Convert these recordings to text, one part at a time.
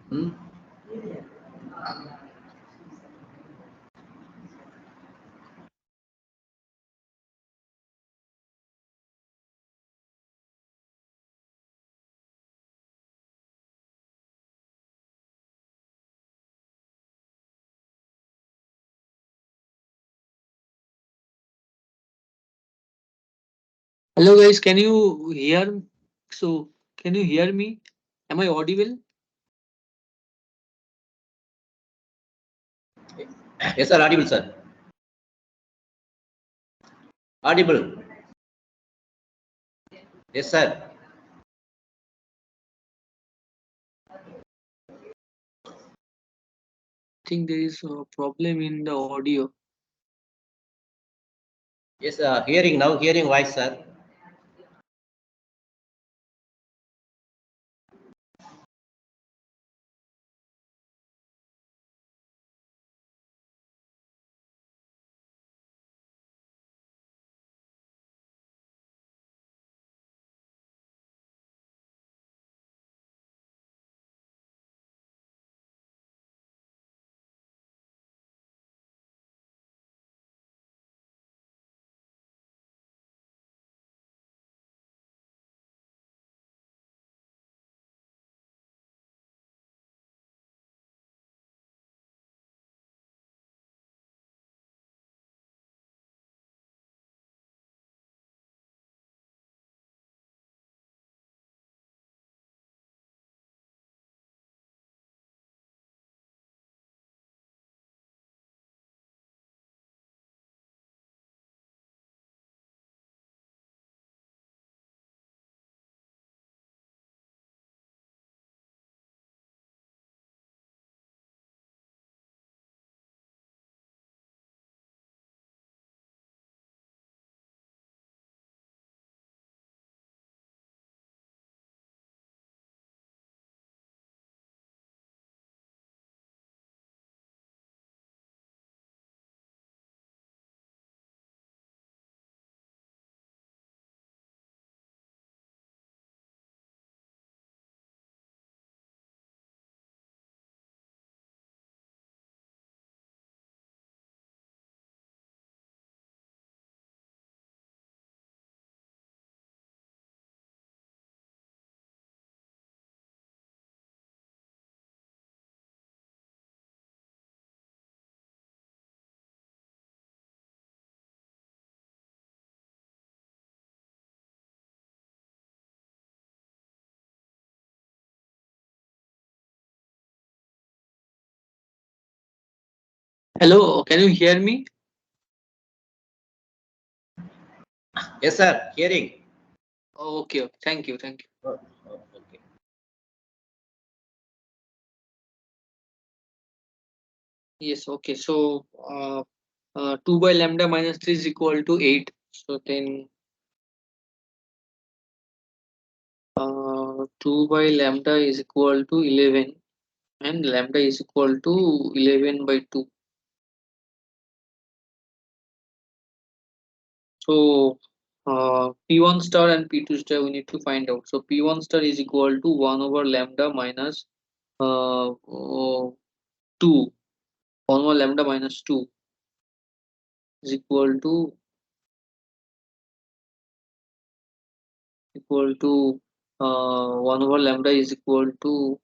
Hmm? Hello guys, can you hear? So can you hear me? Am I audible? Yes, sir. Audible, sir. Audible. Yes, sir. I think there is a problem in the audio. Yes, hearing now. Hearing voice, sir. Hello, can you hear me? Yes, sir. Hearing. Okay, okay. Thank you, thank you. Okay. Yes, okay. So 2 by lambda minus 3 is equal to 8. So then 2 by lambda is equal to 11 and lambda is equal to 11 by 2. So P1 star and P2 star we need to find out. So P1 star is equal to 1 over lambda minus 2. 1 over lambda minus 2 is equal to 1 over lambda is equal to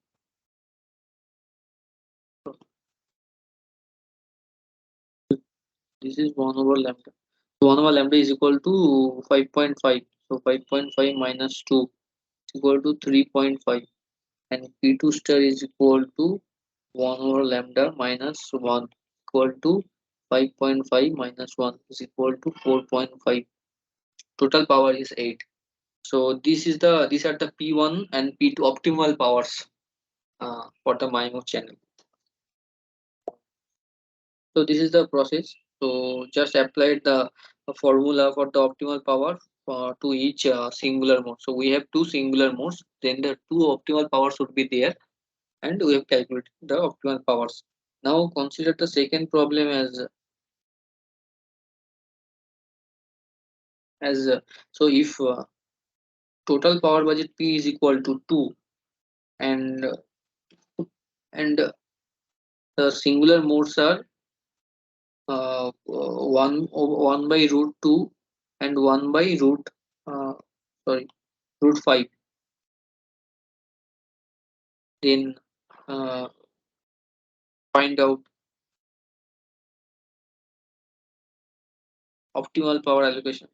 this is 1 over lambda. So 1 over lambda is equal to 5.5. So 5.5 minus 2 is equal to 3.5 and P2 star is equal to 1 over lambda minus 1 equal to 5.5 minus 1 is equal to 4.5. Total power is 8. So these are the P1 and P2 optimal powers for the MIMO channel. So this is the process. So just applied the formula for the optimal power to each singular mode. So we have two singular modes. Then the two optimal powers should be there, and we have calculated the optimal powers. Now consider the second problem as so if total power budget P is equal to 2 and and the singular modes are 1 by root 2 and 1 by uh, sorry root 5. Then uh, find out optimal power allocation.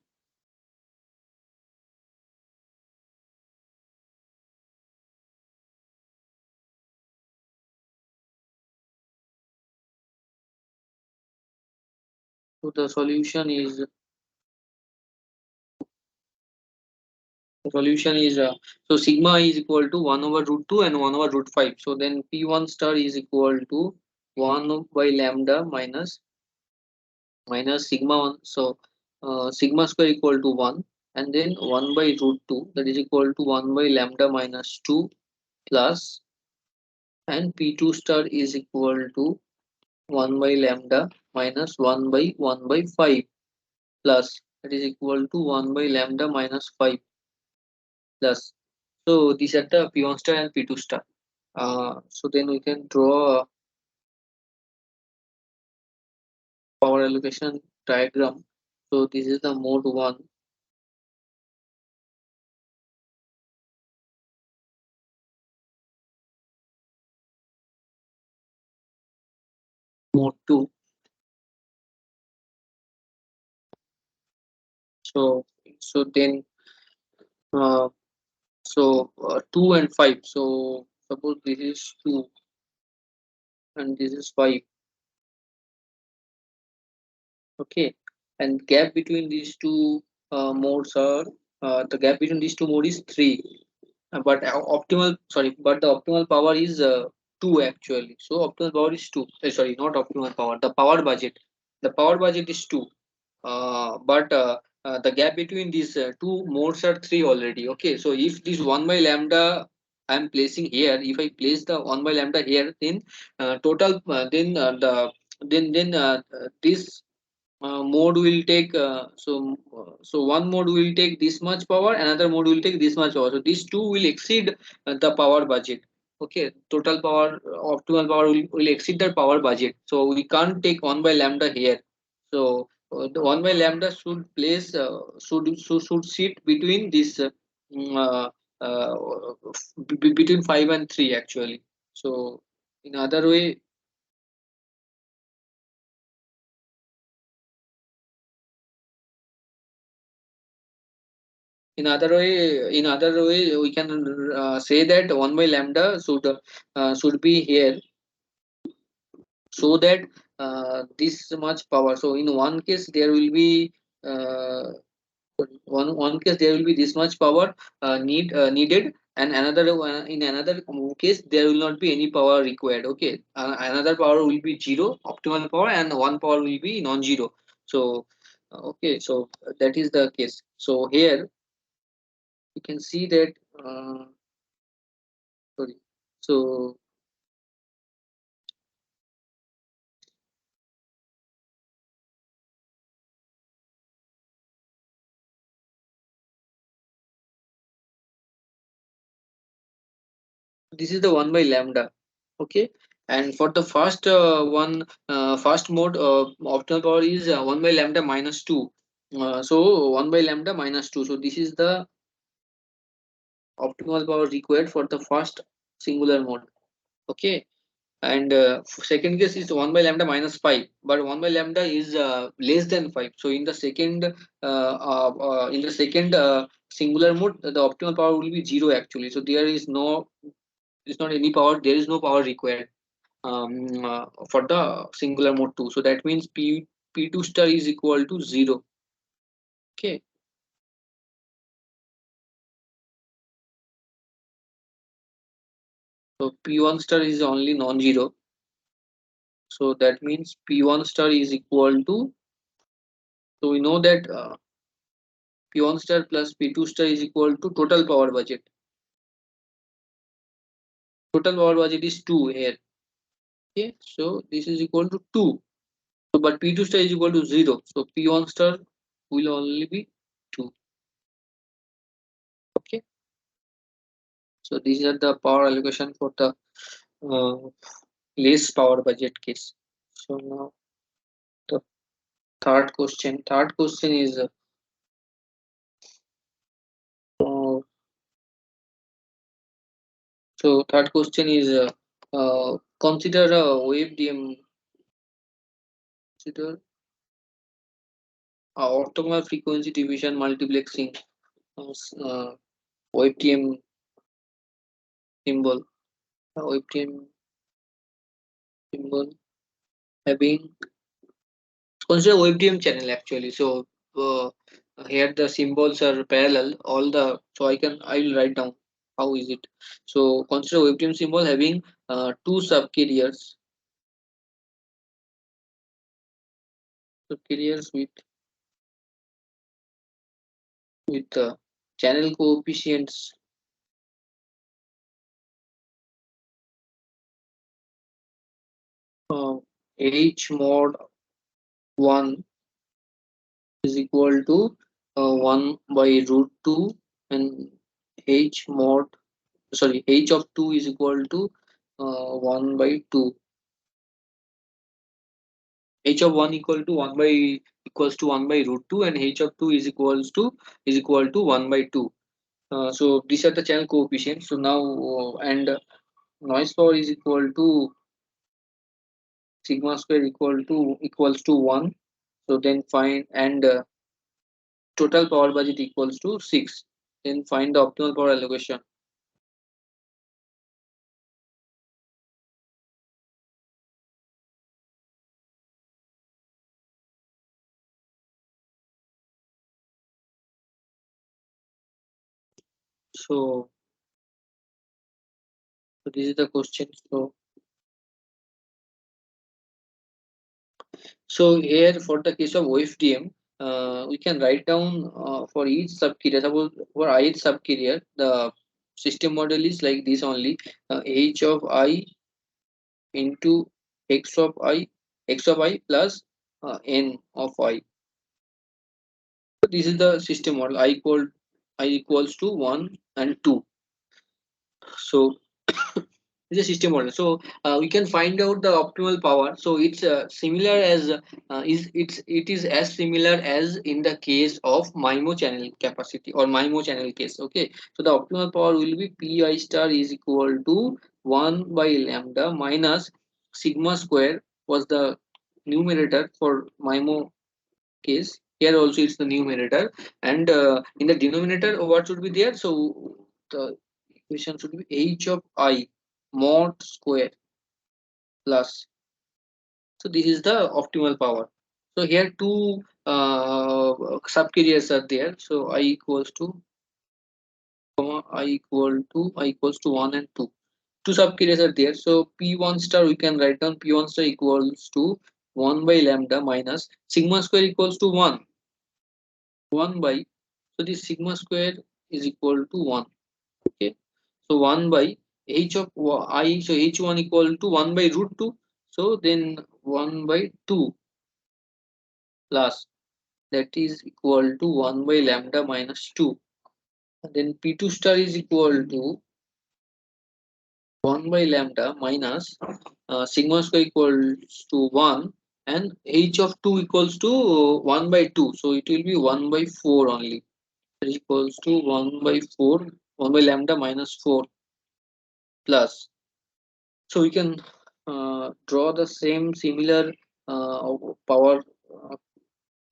So the solution is so sigma is equal to 1 over root 2 and 1 over root 5. So then P1 star is equal to 1 by lambda minus sigma 1. So sigma square equal to 1, and then 1 by root 2, that is equal to 1 by lambda minus 2 plus, and P2 star is equal to 1 by lambda minus 1 by 5 plus, that is equal to 1 by lambda minus 5 plus. So these are the P1 star and P2 star. So then we can draw a power allocation diagram. So this is the mode 1, mode 2. So then uh, 2 and 5. So suppose this is 2 and this is 5. Okay, and gap between these two modes are the gap between these two modes is 3. But but the optimal power is 2 actually. So optimal power is 2. Sorry, not optimal power. The power budget. The power budget is 2. But the gap between these two modes are 3 already. Okay, so if this 1 by lambda I am placing here, if I place the 1 by lambda here, then total then this mode will take so one mode will take this much power, another mode will take this much power, so these two will exceed the power budget. Okay, total power, optimal power will exceed the power budget, so we can't take 1 by lambda here. So the 1 by lambda should place should sit between this mm, uh, uh, between 5 and 3 actually. So in other way, in other way we can say that 1 by lambda should be here, so that this much power. So in one case there will be uh, one case there will be this much power needed, and in another case there will not be any power required. Okay, another power will be zero optimal power, and one power will be non-zero. So okay, so that is the case. So here you can see that sorry. So this is the 1 by lambda. Okay, and for the first mode, optimal power is 1 by lambda minus 2. So 1 by lambda minus 2. So this is the optimal power required for the first singular mode. Okay, and second case is 1 by lambda minus 5, but 1 by lambda is less than 5. So in the second singular mode, the optimal power will be 0 actually. So there is not any power, there is no power required for the singular mode 2. So that means P2 star is equal to 0. Okay, so P1 star is only non-zero. So that means P1 star is equal to, so we know that P1 star plus P2 star is equal to total power budget. Total power budget is 2 here. Okay, so this is equal to 2. So but P2 star is equal to 0. So P1 star will only be 2. Okay, so these are the power allocation for the less power budget case. So now the third question. Third question is uh, so third question is consider a WebDM. Consider orthogonal frequency division multiplexing WebDM symbol. WebDM symbol having consider WebDM channel actually. So uh, here the symbols are parallel. All the so I will write down how is it. So consider WebDM symbol having two subcarriers with channel coefficients h mod 1 is equal to 1 by root 2 and h mod h of 2 is equal to 1 by 2. H of 1 equals to 1 by root 2 and h of 2 is equal to 1 by 2. So these are the channel coefficients. So now and noise power is equal to sigma square equals to 1. So then find and total power budget equals to 6. Then find the optimal power allocation. So, so this is the question. So here for the case of OFDM, we can write down for each subcarrier. Suppose for each subcarrier, the system model is like this only: h of I into x of I plus n of I. So this is the system model. I equals to 1 and 2. So is a system model. So we can find out the optimal power. So it's similar as it is as similar as in the case of MIMO channel capacity or MIMO channel case. Okay, so the optimal power will be pi star is equal to 1 by lambda minus sigma square was the numerator for MIMO case. Here also it's the numerator, and in the denominator what should be there? So the equation should be h of I mod square plus. So this is the optimal power. So here two subcarriers are there. So I equals to 1 and 2. Two subcarriers are there. So P1 star we can write down P1 star equals to 1 by lambda minus sigma square equals to 1. 1 by, so this sigma square is equal to 1. Okay. So 1 by h of I, so h1 equal to 1 by root 2. So then 1 by 2 plus that is equal to 1 by lambda minus 2. And then P2 star is equal to 1 by lambda minus sigma square equals to 1 and h of 2 equals to 1 by 2. So it will be 1 by 4 only. That is equals to 1 by 4, 1 by lambda minus 4 plus. So we can draw the same similar power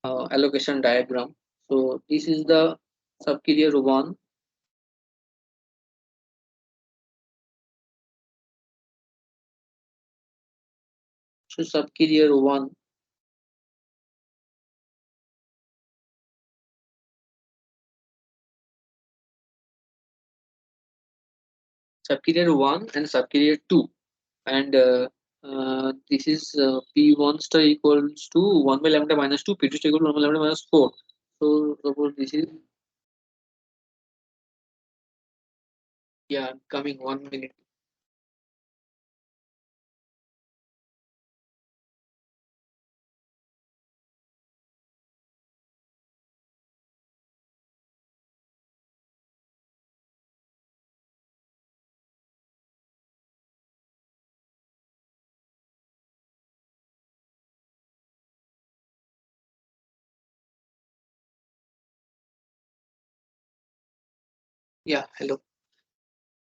allocation diagram. So this is the subcarrier 1. So subcarrier 1 and subcarrier 2, and this is P1 star equals to 1 by lambda minus 2, P2 star equals to 1 by lambda minus 4. So suppose this is, yeah, coming 1 minute. Yeah, hello.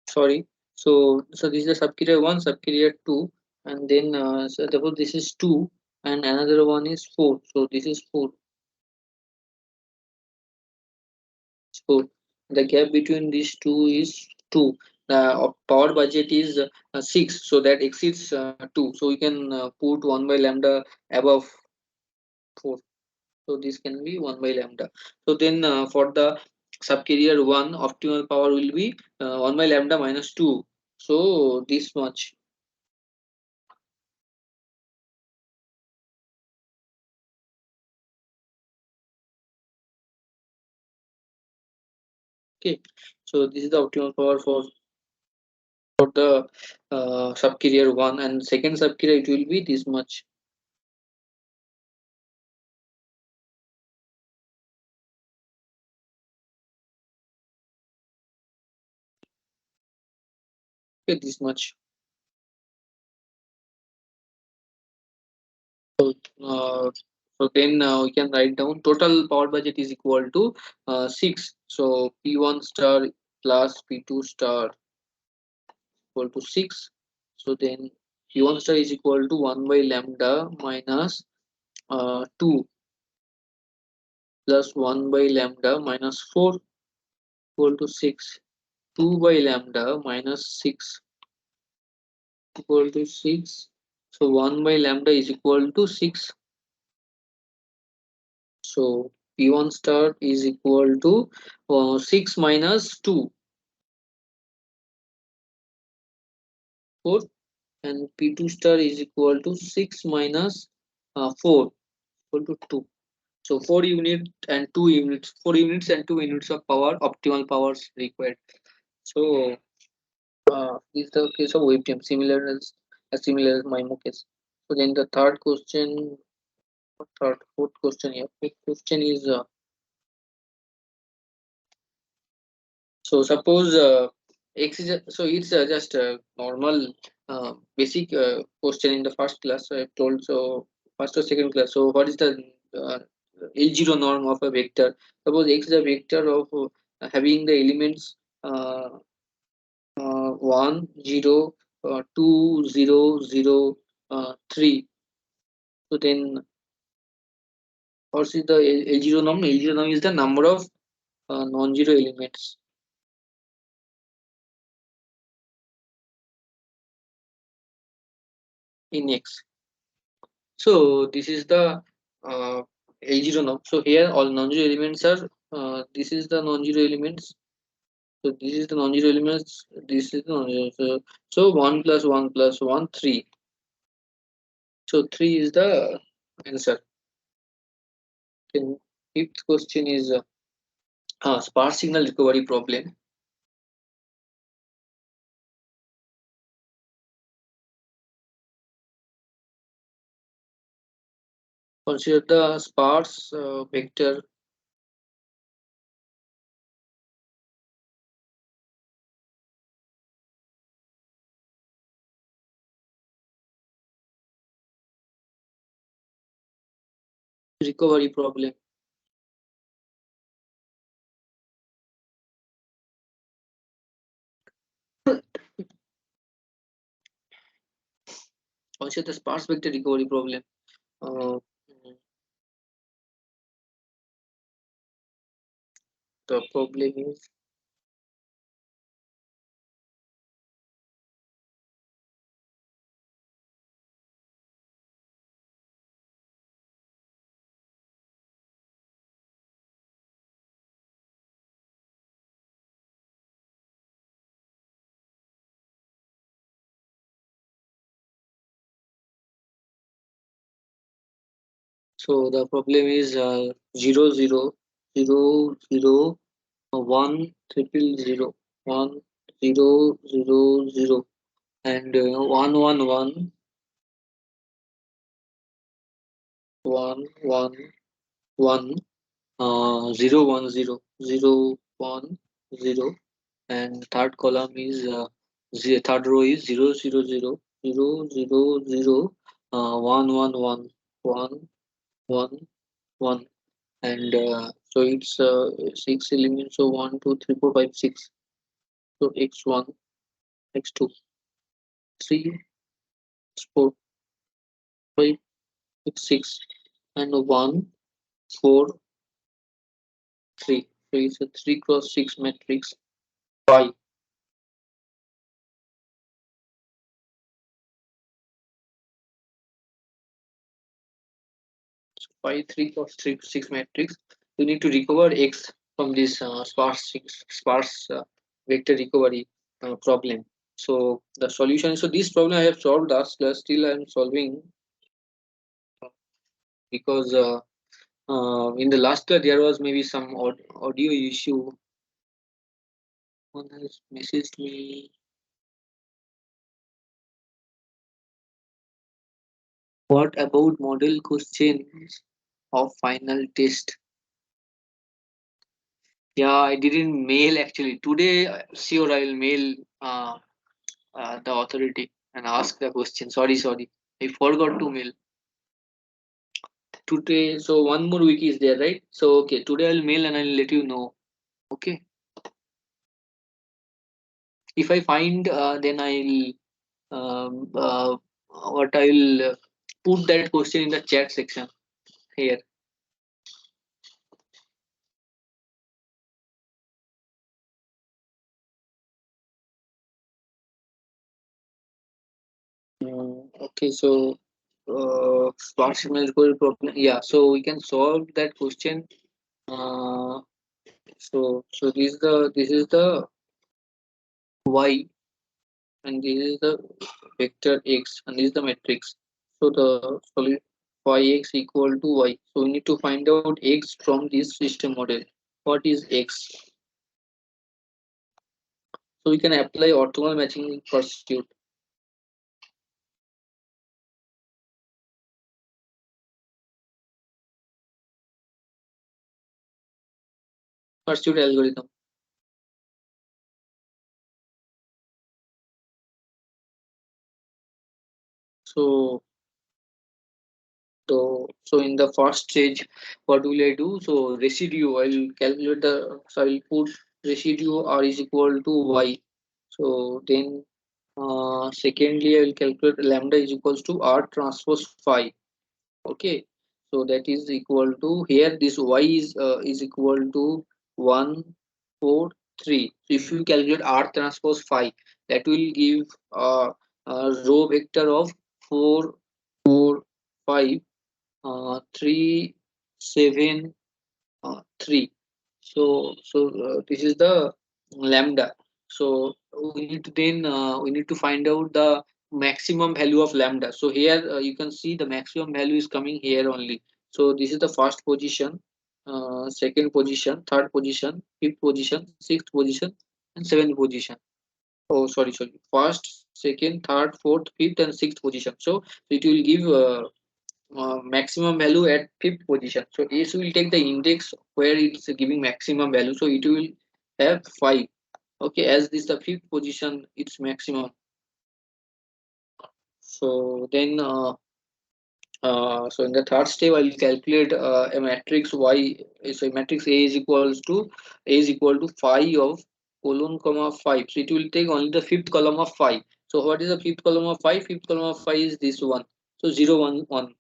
Sorry. So this is the subcarrier 1, subcarrier 2, and then so therefore this is 2, and another one is 4. So this is 4. So the gap between these two is 2. The power budget is 6, so that exceeds 2. So we can put 1 by lambda above 4. So this can be 1 by lambda. So then for the subcarrier 1, optimal power will be 1 by lambda minus 2. So this much. Okay. So this is the optimal power for the subcarrier 1, and second subcarrier it will be this much. Okay, this much. So, then we can write down total power budget is equal to 6. So P1 star plus P2 star equal to 6. So then P1 star is equal to 1 by lambda minus 2 plus 1 by lambda minus 4 equal to 6. 2 by lambda minus 6 equal to 6. So 1 by lambda is equal to 6. So P1 star is equal to 6 minus 2, 4, and P2 star is equal to 6 minus 4 equal to 2. So 4 units and 2 units, 4 units and 2 units of power, optimal powers required. So this is the case of WebGem, similar as MIMO case. So then the fourth question here. Fifth question is so suppose x is so it's just a normal basic question in the first class. So I told so first or second class. So what is the uh, L0 norm of a vector? Suppose x is a vector of having the elements 1, 0, 2, 0, 0, 3. So then what is the L0 norm? L0 norm is the number of non-zero elements in X. So this is the L0 norm. So here all non-zero elements are this is the non-zero elements. So this is the non-zero elements. This is the non-zero. So 1 plus 1 plus 1 3. So 3 is the answer. Then fifth question is sparse signal recovery problem. Consider the sparse vector recovery problem. Consider the sparse vector recovery problem. Uh, the problem is so the problem is 0 0 0 0 1 triple 0 1 0 0 0 and 1 1 1 1 1 1 0 1 0 0 1 0, and third column is third row is 0 0 0 0 0 0 1 1 1 1 1 1, and so it's 6 elements, so 1 2 3 4 5 6. So x1, x2, 3, 4, 5, x6, and 1, 4, 3. So it's a 3 cross 6 matrix. 5. 5, 3 cross 3, 6 matrix. You need to recover x from this sparse vector recovery problem. So the solution. So this problem I have solved last class. Still I am solving because in the last class there was maybe some audio issue. One has messaged me. What about model questions of final test? Yeah, I didn't mail actually. Today, sure, I will mail the authority and ask the question. Sorry. I forgot to mail today. So one more week is there, right? So okay, today I'll mail and I'll let you know. Okay. If I find, then I'll put that question in the chat section here. Okay, so sparse numerical problem. Yeah, so we can solve that question. Uh, so this is the y, and this is the vector x, and this is the matrix. So the solid y x equal to y. So we need to find out x from this system model. What is x? So we can apply orthogonal matching pursuit. Pursuit algorithm. So so in the first stage, what will I do? So residue, I will calculate the, so I will put residue r is equal to y. So then secondly, I will calculate lambda is equals to r transpose phi. Okay, so that is equal to, here this y is equal to 1, 4, 3. So if you calculate r transpose phi, that will give a row vector of 4, 4, 5, 3, 7, 3. So this is the lambda. So we need to find out the maximum value of lambda. So here you can see the maximum value is coming here only. So this is the first position, second position, third position, fifth position, sixth position, and seventh position. Oh, sorry. First, second, third, fourth, fifth, and sixth position. So it will give maximum value at fifth position. So S will take the index where it's giving maximum value. So it will have 5. Okay, as this the fifth position, it's maximum. So then, so in the third step, I will calculate a matrix Y. So matrix A is equal to phi of colon comma 5. So it will take only the fifth column of 5. So what is the fifth column of 5? Fifth column of 5 is this one. So 0, 1, 1.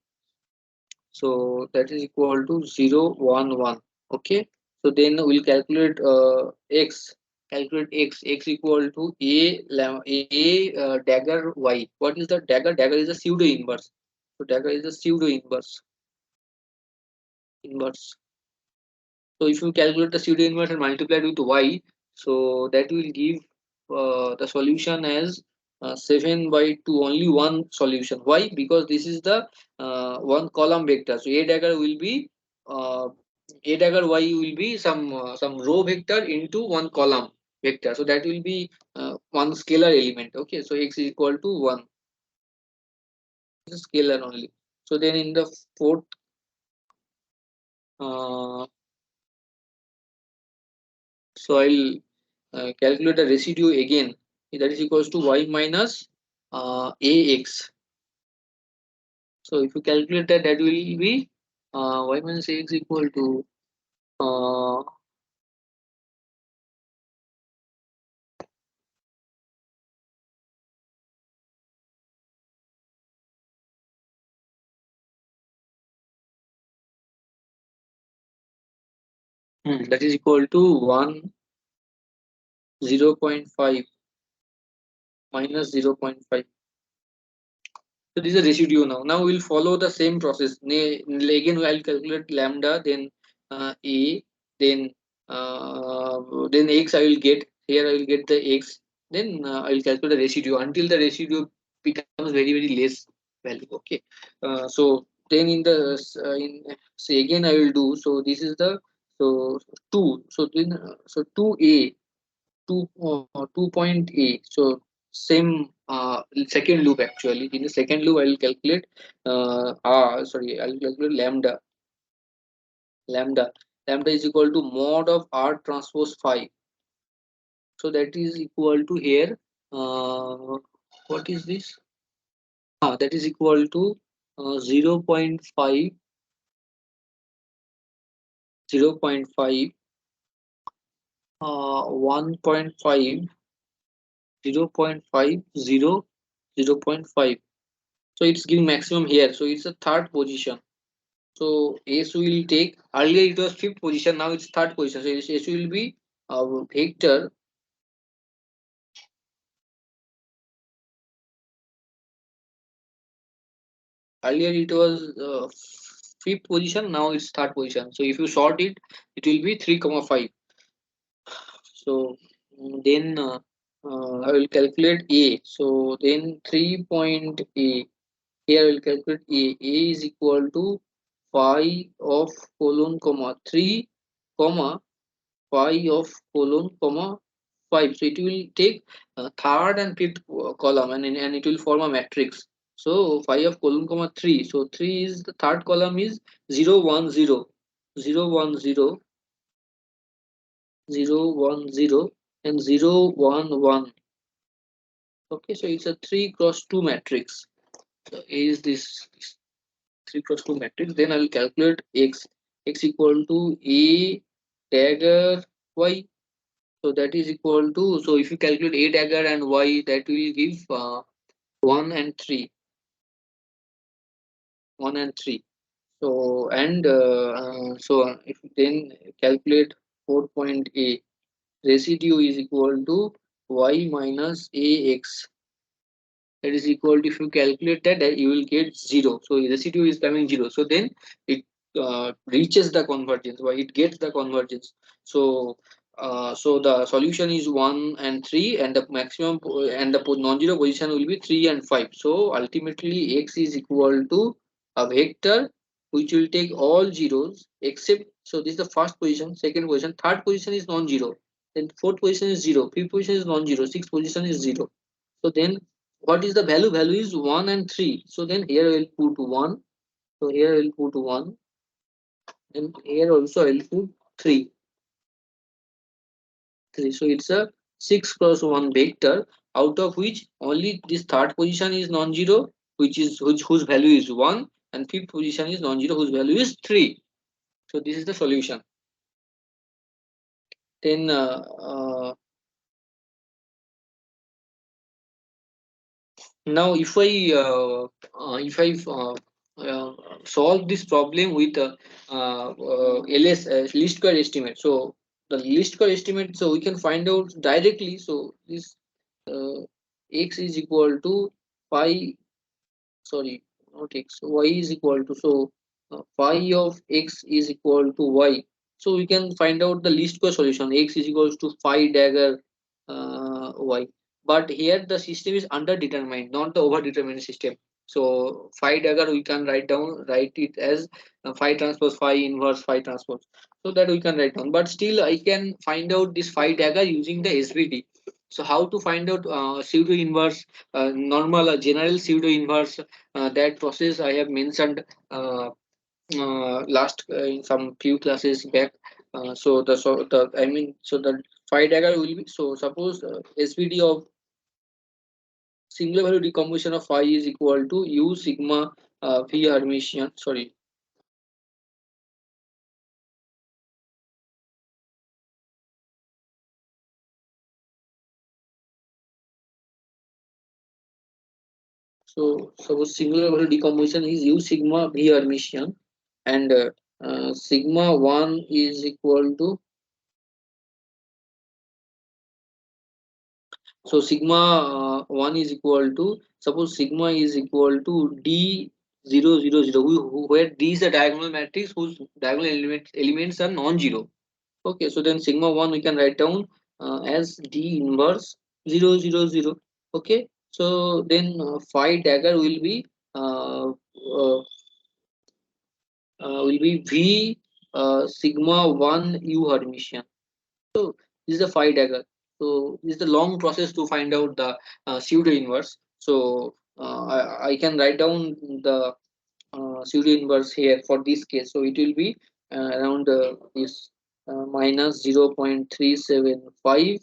So that is equal to 0, 1, 1. Okay. So then we'll calculate x. Calculate x. X equal to a dagger y. What is the dagger? Dagger is a pseudo inverse. So dagger is a pseudo inverse. Inverse. So if you calculate the pseudo inverse and multiply it with y, so that will give the solution as 7 by 2, only one solution. Why? Because this is the one column vector. So uh, a dagger y will be some row vector into one column vector. So that will be one scalar element. Okay, so x is equal to 1. It's a scalar only. So then in the fourth, uh, so I'll calculate the residue again. That is equals to y minus ax. So if you calculate that, that will be y minus ax equal to uh, that is equal to 0.5 minus 0.5. So this is a residue now. Now we'll follow the same process. Again, I'll calculate lambda, then a, then x I will get. Here I will get the x. Then I will calculate the residue until the residue becomes very less value. Okay. So then say again I will do. So this is the so two. So then so two a 2 point A. So same second loop actually. In the second loop, I will calculate I will calculate lambda. Lambda is equal to mod of R transpose phi. So that is equal to here. What is this? That is equal to 0.5 1.5 0.5 so it's giving maximum here, so it's a third position. So S will take, earlier it was fifth position, now it's third position. So S will be vector earlier it was fifth position, now it's third position. So if you sort it, it will be 3,5. So then I will calculate A. So then 3 point A. Here I will calculate A. A is equal to phi of colon comma 3 comma phi of colon comma 5. So it will take third and fifth column, and it will form a matrix. So phi of colon comma 3. So 3 is the third column is 0 1 0 0 1 0 0 1 0 and 0 1 1. Okay, so it's a 3 cross 2 matrix. So is this 3 cross 2 matrix? Then I will calculate x equal to a dagger y. So that is equal to, so if you calculate a dagger and y, that will give 1 and 3. 1 and 3. So and if you then calculate 4 point A, residue is equal to y minus ax. That is equal to, if you calculate that, you will get 0. So residue is coming 0. So then it reaches the convergence, why it gets the convergence. So so the solution is 1 and 3, and the maximum and the non-zero position will be 3 and 5. So ultimately x is equal to a vector which will take all zeros except, so this is the first position, second position, third position is non-zero, then fourth position is 0, fifth position is non-zero, sixth position is 0. So then what is the value? Value is 1 and 3. So then here I will put 1. So here I will put 1. And here also I will put 3. 3. So it's a 6 cross 1 vector, out of which only this third position is non-zero, whose value is 1, and fifth position is non-zero, whose value is 3. So this is the solution. Then now if I solve this problem with LS least square estimate, so the least square estimate, so we can find out directly. So this uh, x is equal to phi, sorry, not x, y is equal to, so phi of x is equal to y. So we can find out the least square solution. X is equals to phi dagger y. But here the system is underdetermined, not the overdetermined system. So phi dagger we can write it as phi transpose phi inverse phi transpose. So that we can write down. But still I can find out this phi dagger using the SVD. So how to find out pseudo inverse, normal general pseudo inverse? That process I have mentioned last in some few classes back. So the I mean, so the phi dagger will be, so suppose SVD of singular value decomposition of phi is equal to u sigma v Hermitian. Sorry. So suppose singular value decomposition is u sigma v Hermitian, and sigma 1 is equal to, so sigma 1 is equal to, suppose sigma is equal to d 0 0 0, where d is a diagonal matrix whose diagonal elements are non-zero. Okay, so then sigma 1 we can write down as d inverse 0 0 0. Okay, so then phi dagger will be v sigma 1 u Hermitian. So this is a phi dagger. So this is the long process to find out the pseudo inverse. So I can write down the pseudo inverse here for this case. So it will be around this minus 0.375,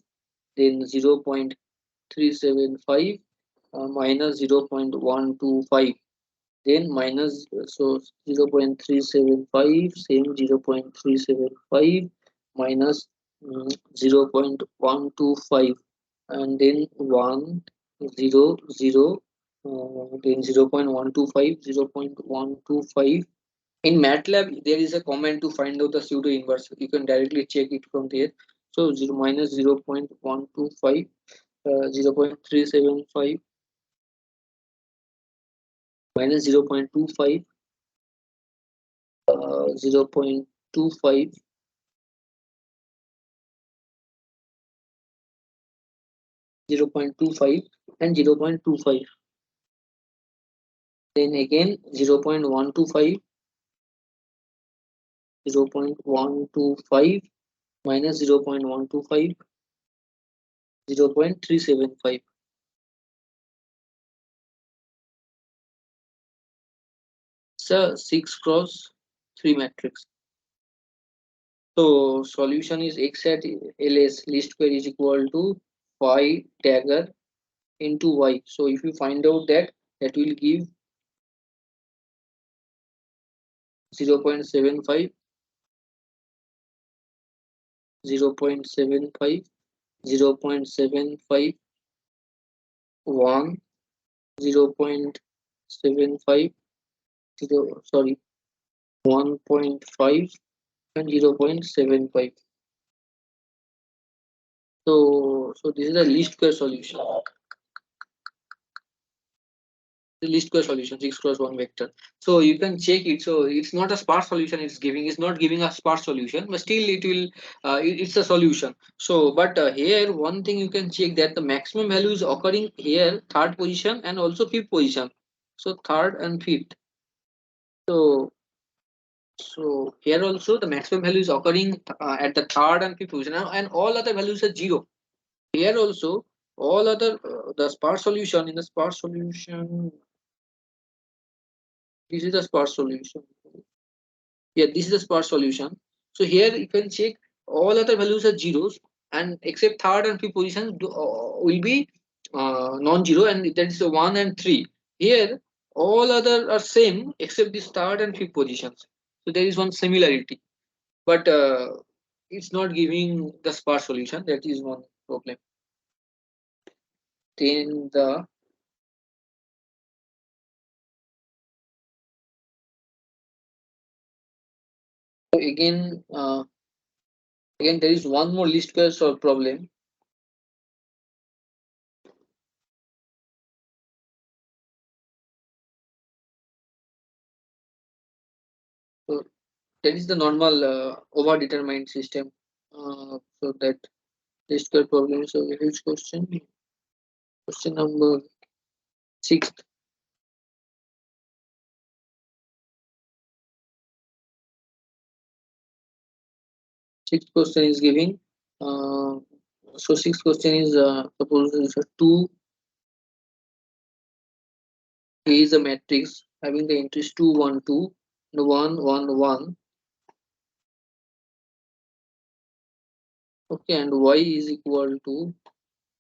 then 0.375 minus 0.125, then minus, so 0.375, same 0.375 minus 0.125, and then 1 0 0, then 0.125, 0.125. In MATLAB there is a command to find out the pseudo inverse. You can directly check it from there. So 0 minus 0.125, 0.375 minus 0.25, 0.25, 0.25, and 0.25. Then again 0.125, 0.125 minus 0.125, 0.375. So 6 cross 3 matrix. So solution is x at ls least square is equal to phi dagger into y. So if you find out that, that will give 0.75, 0.75, 0.75, 1, 0.75, 0, sorry, 1.5, and 0.75. So this is the least square solution. The least square solution 6 cross 1 vector. So you can check it. So it's not a sparse solution. It's not giving a sparse solution, but still it will. It's a solution. So but here one thing you can check, that the maximum value is occurring here, third position and also fifth position. So third and fifth. So here also the maximum value is occurring at the third and fifth position, and all other values are zero. Here also all other the sparse solution, in the sparse solution, this is the sparse solution. Yeah, this is the sparse solution. So here you can check all other values are zeros, and except third and fifth position will be non-zero, and that is the 1 and 3. Here all other are same except this third and fifth positions. So there is one similarity, but it's not giving the sparse solution. That is one problem. Then the again again there is one more least square solve problem. So that is the normal over-determined system. So that least square problem is a huge question. Question number 6. Sixth question is giving. So sixth question is suppose it's a 2 A is a matrix having the entries 2 1 2 and 1 1 1. Okay, and y is equal to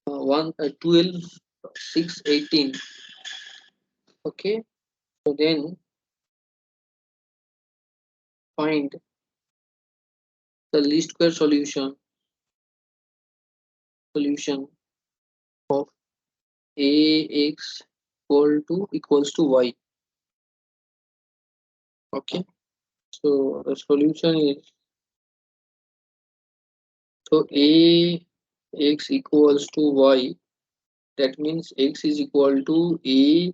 12 6 18. Okay, so then find the least square solution of ax equals to y. Okay, So the solution is, so a x equals to y, that means x is equal to a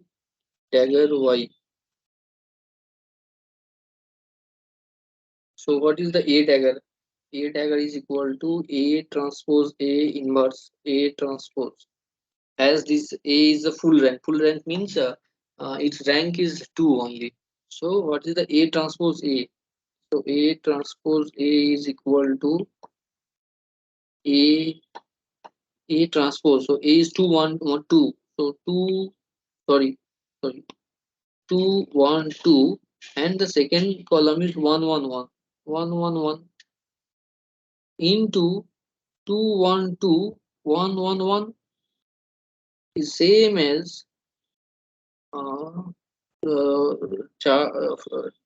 dagger y. So what is the a dagger? A dagger is equal to a transpose a inverse a transpose. As this a is the full rank. Full rank means its rank is 2 only. So what is the a transpose a? So a transpose a is equal to a a transpose. So a is 2 1 1 2. So 2, sorry, sorry, 2 1 2, and the second column is 1 1 1 1 1 1 into 2 1 2 1 1 1 is same as uh,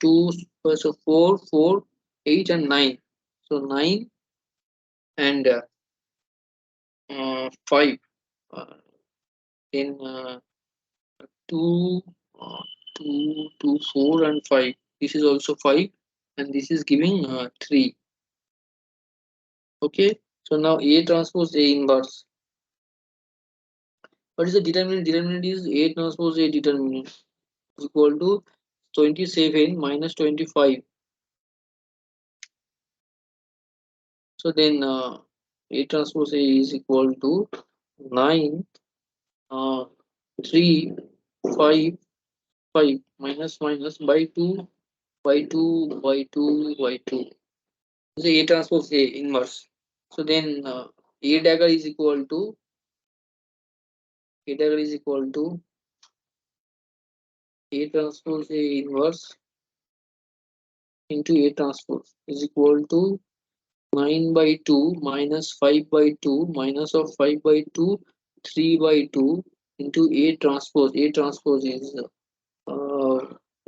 two, so 4 4 8 and 9. So 9 and 5, uh, then 2 uh, 2 2 4 and 5. This is also 5, and this is giving 3. Okay, so now a transpose a inverse. What is the determinant? Determinant is a transpose a determinant is equal to 27 minus 25. So then A transpose A is equal to 9, 3, 5, 5 minus minus by 2, by 2, by 2, by 2. So A transpose A inverse. So then A dagger is equal to A dagger is equal to A transpose A inverse into A transpose is equal to 9 by 2 minus 5 by 2 minus of 5 by 2, 3 by 2 into A transpose. A transpose is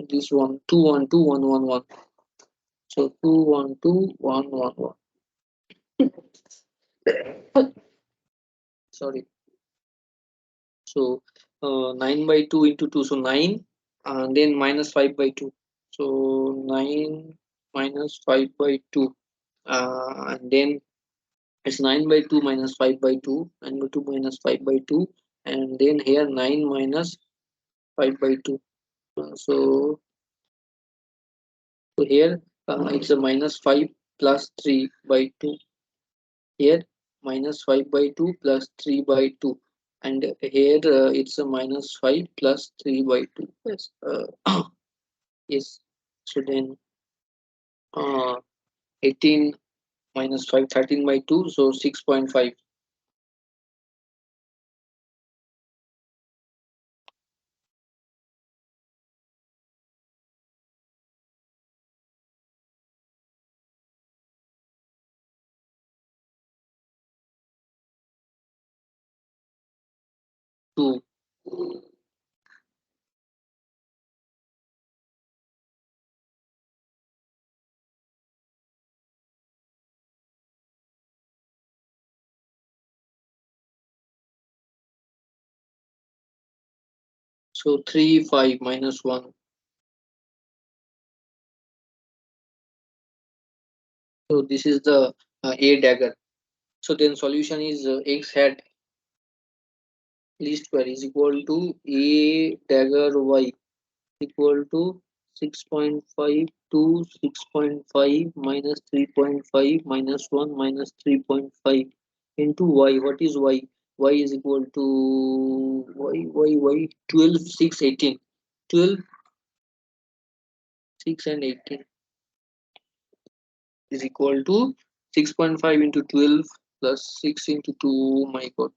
this one 2 1 2 1 1 1. So 2 1 2 1 1 1. Sorry. So 9 by 2 into 2. So 9, and then minus 5 by 2. So 9 minus 5 by 2. And then it's 9 by 2 minus 5 by 2. 9 by 2 minus 5 by 2. And then here 9 minus 5 by 2. So here it's a minus 5 plus 3 by 2. Here minus 5 by 2 plus 3 by 2. And here it's a minus 5 plus 3 by 2. Yes. Yes. So then 18 minus 5, 13 by 2. So 6.5. Two. So 3 5 minus 1. So this is the A dagger. So then solution is x hat least square is equal to A dagger y equal to 6.5 to 6.5 minus 3.5 minus 1 minus 3.5 into y. What is y? Y is equal to y 12 6 18. 12 6 and 18 is equal to 6.5 into 12 plus 6 into 2. Oh my god,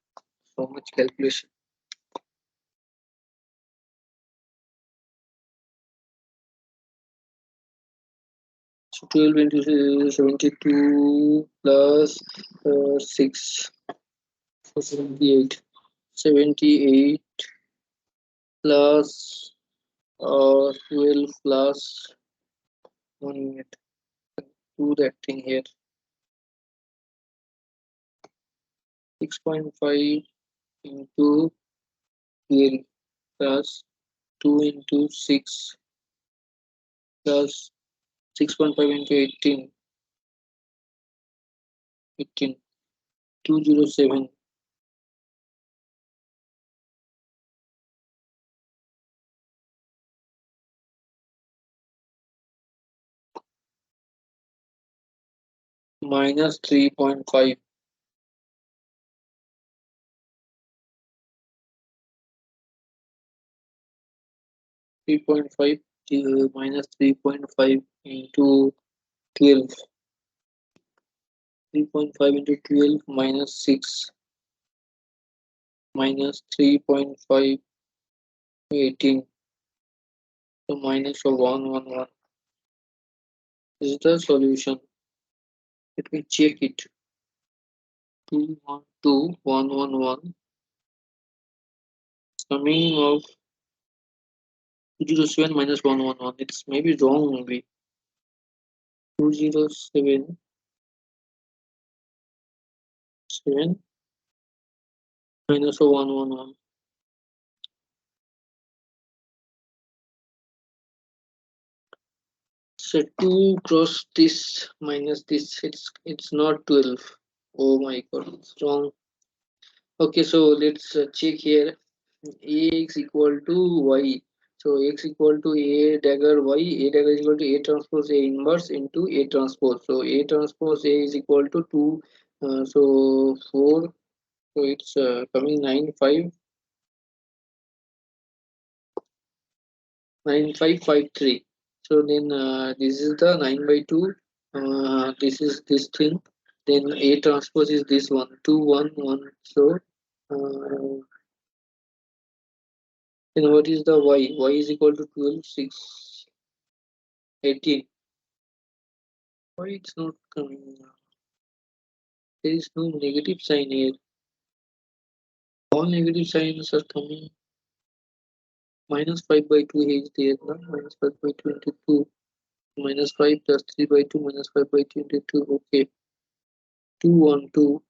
so much calculation. So 12 into 72 plus 6, so 78. 78 plus 12 plus 1 minute. Do that thing here. 6.5 into 12 plus 2 into 6 plus 6.5 into 18. 207. Minus 3.5. 3.5 minus 3.5 into 12. 3.5 into 12 minus 6 minus 3.5 18. So minus of 111. This is the solution. Let me check it. 212,111. Summing of 207 minus 111. It's maybe wrong maybe. 207 7 minus of 111. So 2 cross this minus this, it's not 12. Oh my god, it's wrong. Okay, so let's check here. Ax equal to y. So x equal to a dagger y. A dagger is equal to a transpose a inverse into a transpose. So a transpose a is equal to 2. So 4. So it's coming 9 5 9553. So then this is the 9 by 2. This is this thing. Then a transpose is this one 2 1 1. So then what is the y? Y is equal to 12 6 18. Why it's not coming? There is no negative sign here. All negative signs are coming. Minus 5 by 2 is there. No? Minus 5 by 2 into 2. Minus 5 plus 3 by 2 minus 5 by 2 into 2. Okay. 2 1 2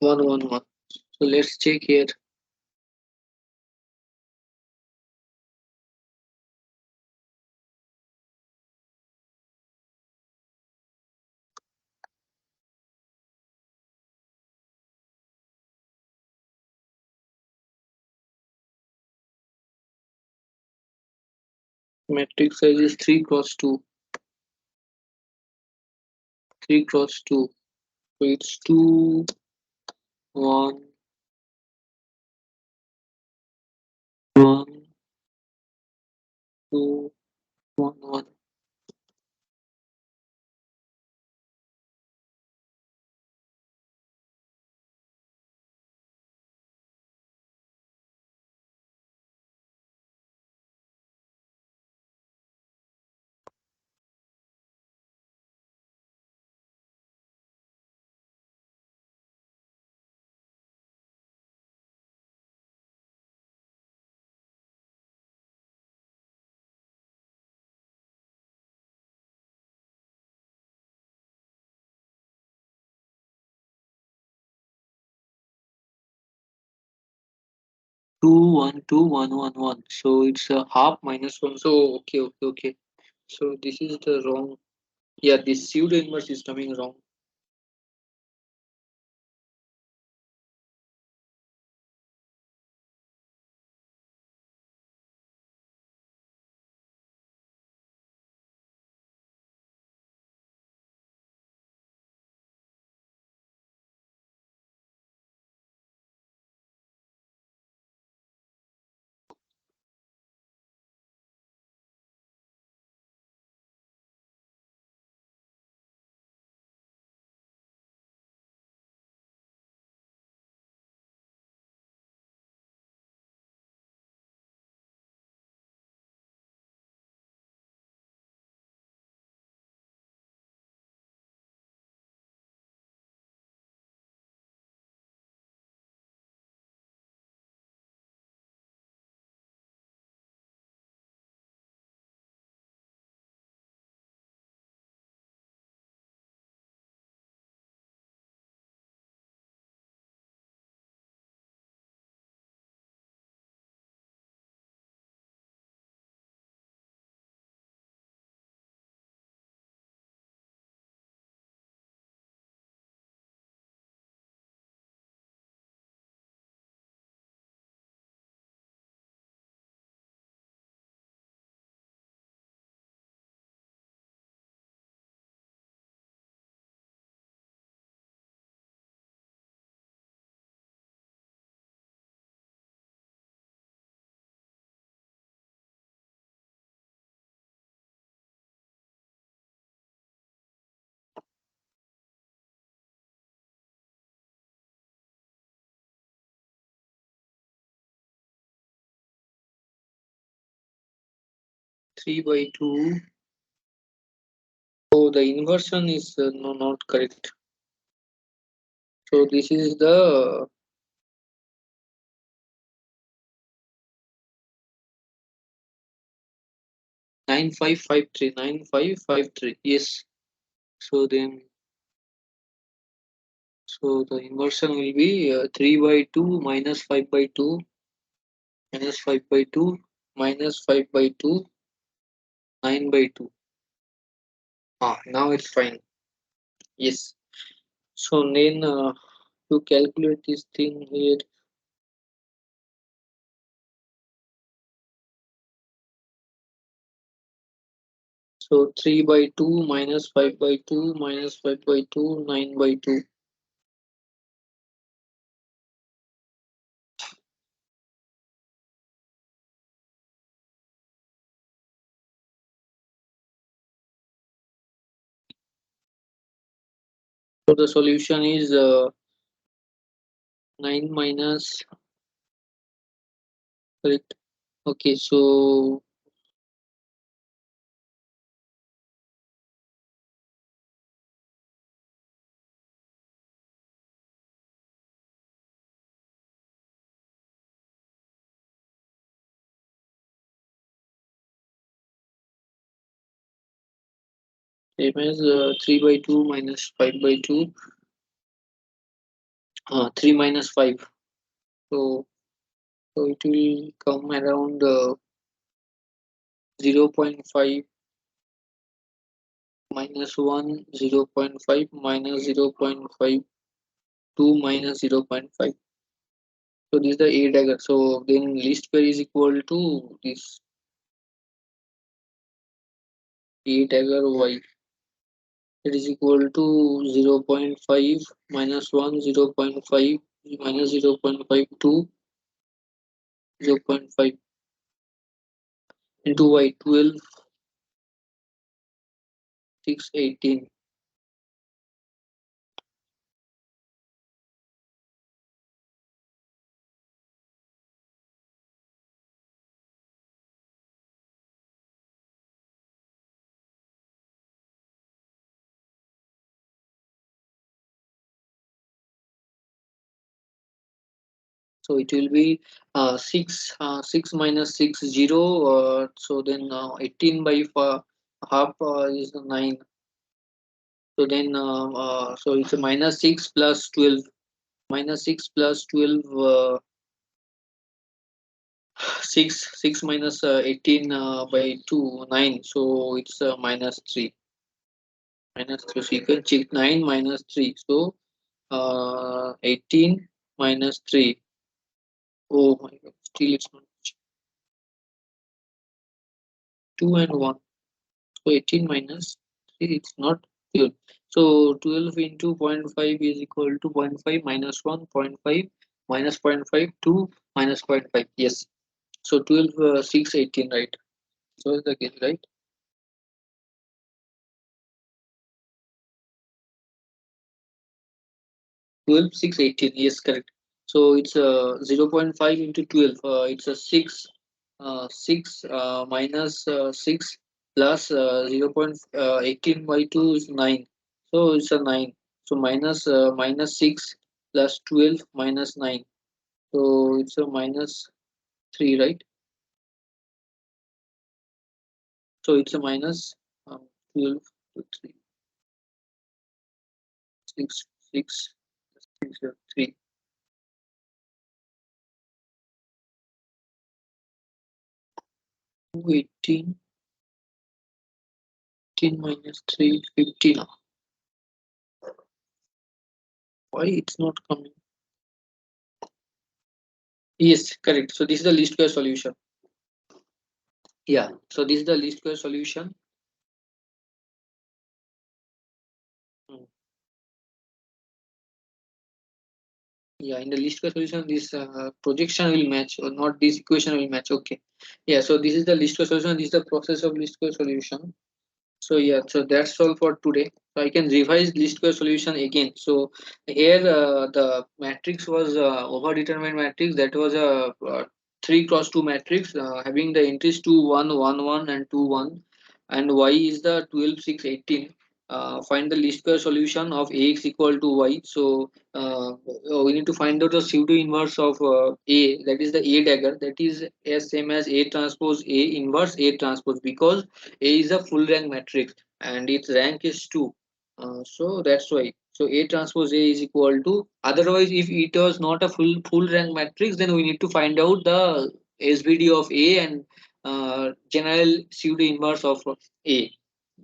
1 1 1. So let's check here. Matrix size is 3 cross 2. 3 cross 2. So it's 2 1 1 2 1 1. Two one two one one one. So it's a half minus one. So okay. So this is the wrong. Yeah, this pseudo inverse is coming wrong. 3 by 2. So the inversion is no, not correct. So this is the 9553. Yes. So then, so the inversion will be 3 by 2 minus 5 by 2 minus 5 by 2 minus 5 by 2 9 by 2. Now it's fine. Yes. So then to calculate this thing here, so 3 by 2 minus 5 by 2 minus 5 by 2 9 by 2. So the solution is 9 minus, correct. Okay, so same as 3 by 2 minus 5 by 2, 3 minus 5. So, so it will come around 0.5 minus 1, 0.5 minus 0.52 minus 0.5. So this is the A dagger. So then least square is equal to this A dagger Y. It is equal to 0.5 minus 1, 0.5 minus 0.52, 0.5 into Y, 12, 6, 18. So it will be 6 minus 6, 0. So then 18 by half is 9. So then so it's a minus 6 plus 12. Minus 6 plus 12, 6 minus 18 by 2, 9. So it's minus 3. Minus 3. So you can check 9 minus 3. So 18 minus 3. Oh my god, still it's not 2 and 1. So 18 minus 3, it's not 12. So 12 into 0.5 is equal to 0.5 minus 1, 0.5 minus 0.5, 2 minus 0.5. Yes. So 12, 6, 18, right? So is the case, right? 12, 6, 18. Yes, correct. So it's 0.5 into 12. It's a 6. 6 minus 6 plus 0.18 by 2 is 9. So it's a 9. So minus 6 plus 12 minus 9. So it's a minus 3, right? So it's a minus 12 to 3. 6, 6, 6, 3. 18, 18 minus 3, 15. Why it's not coming? Yes, correct. So this is the least square solution. Yeah. So this is the least square solution. Hmm. Yeah, in the least square solution, this projection will match or not. This equation will match. Okay. Yeah. So this is the least square solution. This is the process of least square solution. So yeah. So that's all for today. So I can revise least square solution again. So here the matrix was overdetermined matrix. That was a 3 cross 2 matrix having the entries 2 1 1 1 and 2 1, and y is the 12 6 18. Find the least square solution of ax equal to y. So we need to find out the pseudo inverse of a, that is the a dagger, that is as same as a transpose a inverse a transpose, because a is a full rank matrix and its rank is 2. So that's why. So A transpose A is equal to. Otherwise, if it was not a full rank matrix, then we need to find out the SBD of A and general pseudo inverse of A.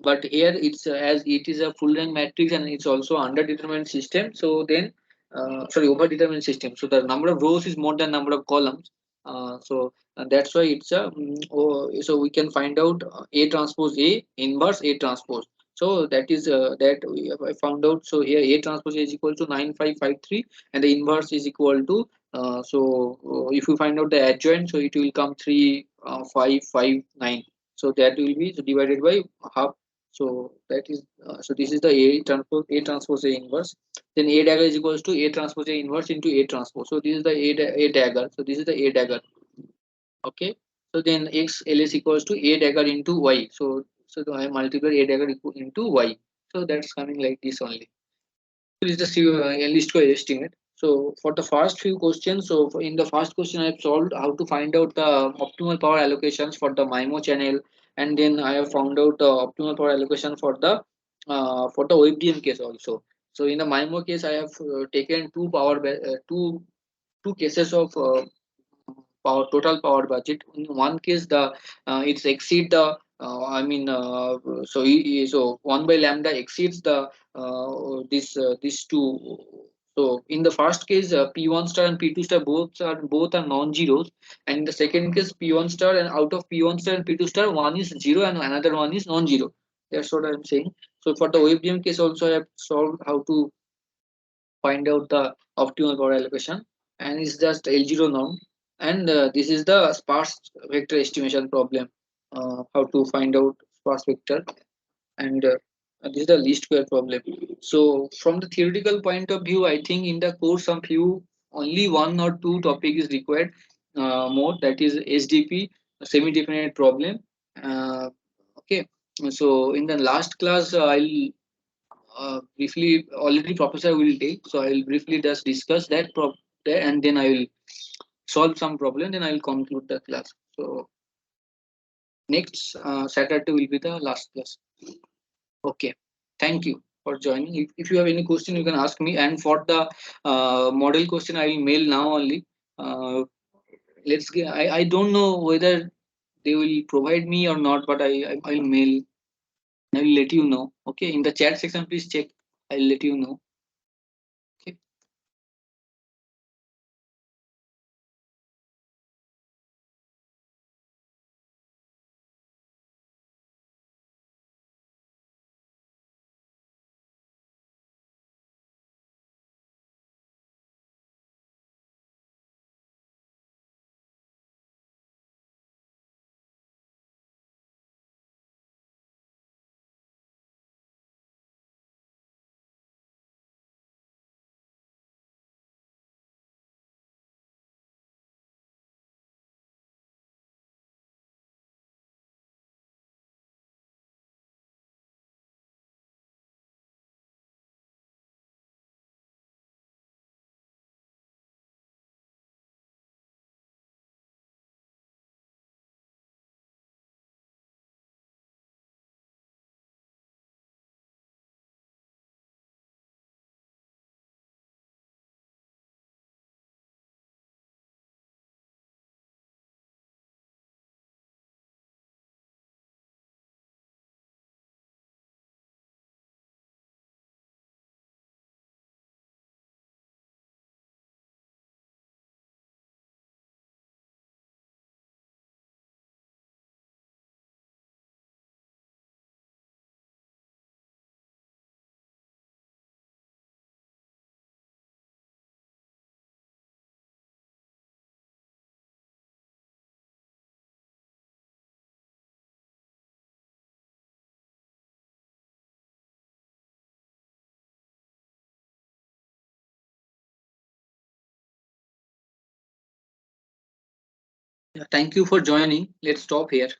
But here it's as it is a full rank matrix and it's also underdetermined system. So then, sorry, overdetermined system. So the number of rows is more than number of columns. That's why it's a. So we can find out A transpose A inverse A transpose. So that is I found out. So here A transpose is equal to 9553 and the inverse is equal to if you find out the adjoint, so it will come 3559. So that will be divided by half. So that is so this is the A transpose A inverse. Then A dagger is equals to A transpose A inverse into A transpose. So this is the A dagger. So this is the A dagger. Okay. So then x ls equals to a dagger into y. So I multiply a dagger into y. So that's coming like this only. This is the least square estimate. So for the first few questions, in the first question I have solved how to find out the optimal power allocations for the MIMO channel, and then I have found out the optimal power allocation for the OFDM case also. So in the MIMO case, I have taken two cases of total power budget. In one case, the it's exceed the so 1 by lambda exceeds the this two. So in the first case, P1 star and P2 star both are non-zeros, and in the second case, P1 star and out of P1 star and P2 star, one is zero and another one is non-zero. That's what I'm saying. So for the OFDM case also, I have solved how to find out the optimal power allocation, and it's just L0 norm, and this is the sparse vector estimation problem, how to find out sparse vector, and this is the least square problem. So from the theoretical point of view, I think in the course some few only one or two topic is required more, that is SDP semi-definite problem. Okay, so in the last class briefly already professor will take, so I will briefly just discuss that there, and then I will solve some problem, then I will conclude the class. So next Saturday will be the last class. Okay, thank you for joining. If you have any question, you can ask me, and for the model question I will mail now only. Let's get, I don't know whether they will provide me or not, but I'll mail. I will let you know. Okay, in the chat section please check. I'll let you know. Okay. Yeah, thank you for joining. Let's stop here.